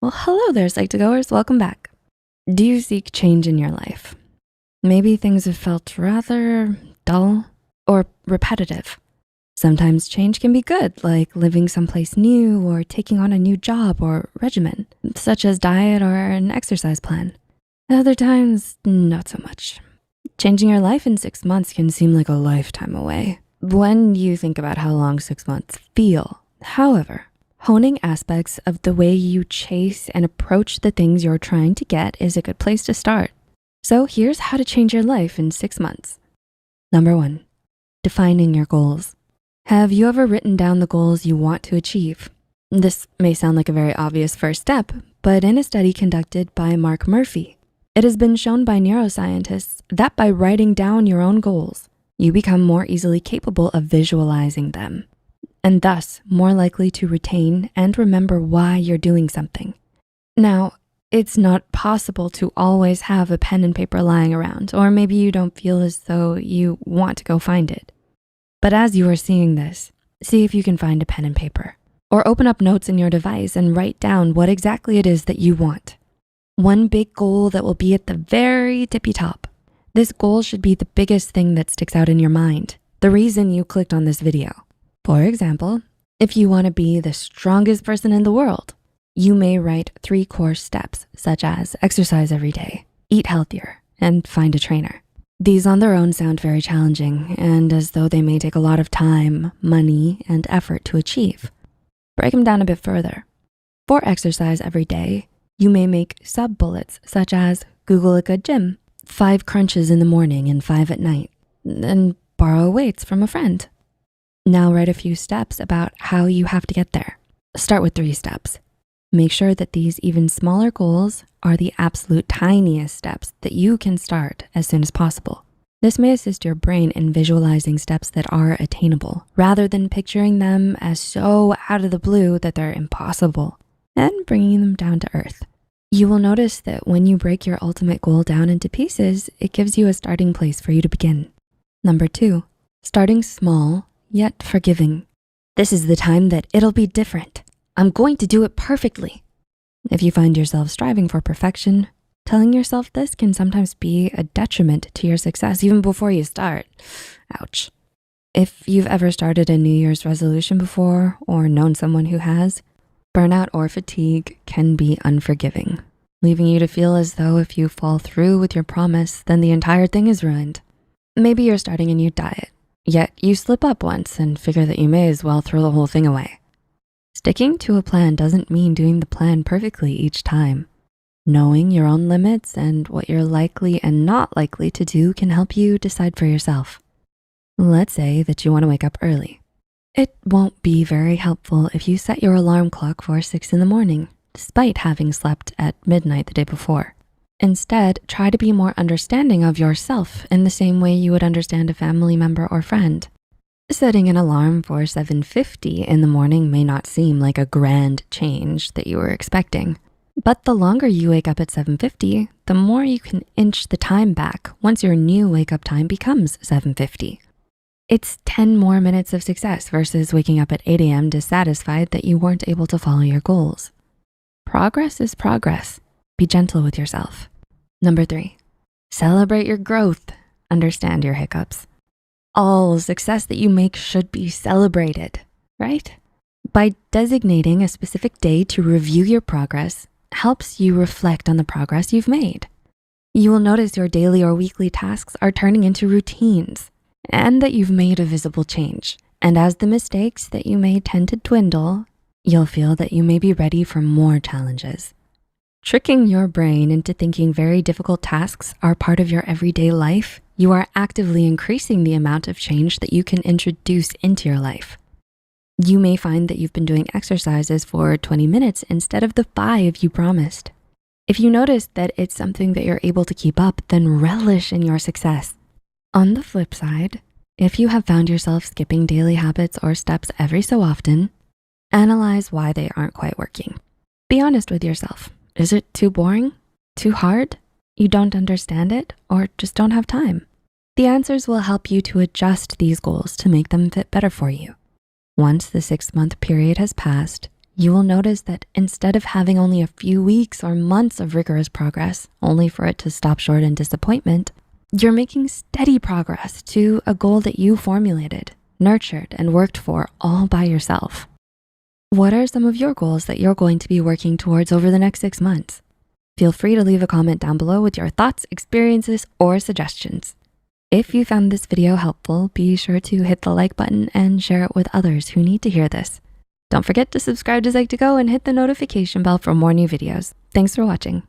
Well, hello there, Psych2Goers, welcome back. Do you seek change in your life? Maybe things have felt rather dull or repetitive. Sometimes change can be good, like living someplace new or taking on a new job or regimen, such as diet or an exercise plan. Other times, not so much. Changing your life in 6 months can seem like a lifetime away when you think about how long 6 months feel. However, honing aspects of the way you chase and approach the things you're trying to get is a good place to start. So here's how to change your life in 6 months. Number 1, defining your goals. Have you ever written down the goals you want to achieve? This may sound like a very obvious first step, but in a study conducted by Mark Murphy, it has been shown by neuroscientists that by writing down your own goals, you become more easily capable of visualizing them, and thus more likely to retain and remember why you're doing something. Now, it's not possible to always have a pen and paper lying around, or maybe you don't feel as though you want to go find it. But as you are seeing this, see if you can find a pen and paper, or open up notes in your device and write down what exactly it is that you want. One big goal that will be at the very tippy top. This goal should be the biggest thing that sticks out in your mind, the reason you clicked on this video. For example, if you wanna be the strongest person in the world, you may write 3 core steps, such as exercise every day, eat healthier, and find a trainer. These on their own sound very challenging and as though they may take a lot of time, money, and effort to achieve. Break them down a bit further. For exercise every day, you may make sub-bullets such as Google a good gym, 5 crunches in the morning and 5 at night, and borrow weights from a friend. Now write a few steps about how you have to get there. Start with 3 steps. Make sure that these even smaller goals are the absolute tiniest steps that you can start as soon as possible. This may assist your brain in visualizing steps that are attainable rather than picturing them as so out of the blue that they're impossible and bringing them down to earth. You will notice that when you break your ultimate goal down into pieces, it gives you a starting place for you to begin. Number 2, starting small yet forgiving. This is the time that it'll be different. I'm going to do it perfectly. If you find yourself striving for perfection, telling yourself this can sometimes be a detriment to your success even before you start. Ouch. If you've ever started a New Year's resolution before or known someone who has, burnout or fatigue can be unforgiving, leaving you to feel as though if you fall through with your promise, then the entire thing is ruined. Maybe you're starting a new diet, yet you slip up once and figure that you may as well throw the whole thing away. Sticking to a plan doesn't mean doing the plan perfectly each time. Knowing your own limits and what you're likely and not likely to do can help you decide for yourself. Let's say that you wanna wake up early. It won't be very helpful if you set your alarm clock for 6 in the morning, despite having slept at midnight the day before. Instead, try to be more understanding of yourself in the same way you would understand a family member or friend. Setting an alarm for 7:50 in the morning may not seem like a grand change that you were expecting, but the longer you wake up at 7:50, the more you can inch the time back once your new wake up time becomes 7:50. It's 10 more minutes of success versus waking up at 8 a.m. dissatisfied that you weren't able to follow your goals. Progress is progress. Be gentle with yourself. Number 3, celebrate your growth. Understand your hiccups. All success that you make should be celebrated, right? By designating a specific day to review your progress helps you reflect on the progress you've made. You will notice your daily or weekly tasks are turning into routines and that you've made a visible change. And as the mistakes that you made tend to dwindle, you'll feel that you may be ready for more challenges. Tricking your brain into thinking very difficult tasks are part of your everyday life, you are actively increasing the amount of change that you can introduce into your life. You may find that you've been doing exercises for 20 minutes instead of the 5 you promised. If you notice that it's something that you're able to keep up, then relish in your success. On the flip side, if you have found yourself skipping daily habits or steps every so often, analyze why they aren't quite working. Be honest with yourself. Is it too boring? Too hard? You don't understand it or just don't have time? The answers will help you to adjust these goals to make them fit better for you. Once the 6-month period has passed, you will notice that instead of having only a few weeks or months of rigorous progress, only for it to stop short in disappointment, you're making steady progress to a goal that you formulated, nurtured, and worked for all by yourself. What are some of your goals that you're going to be working towards over the next 6 months? Feel free to leave a comment down below with your thoughts, experiences, or suggestions. If you found this video helpful, be sure to hit the like button and share it with others who need to hear this. Don't forget to subscribe to Psych2Go and hit the notification bell for more new videos. Thanks for watching.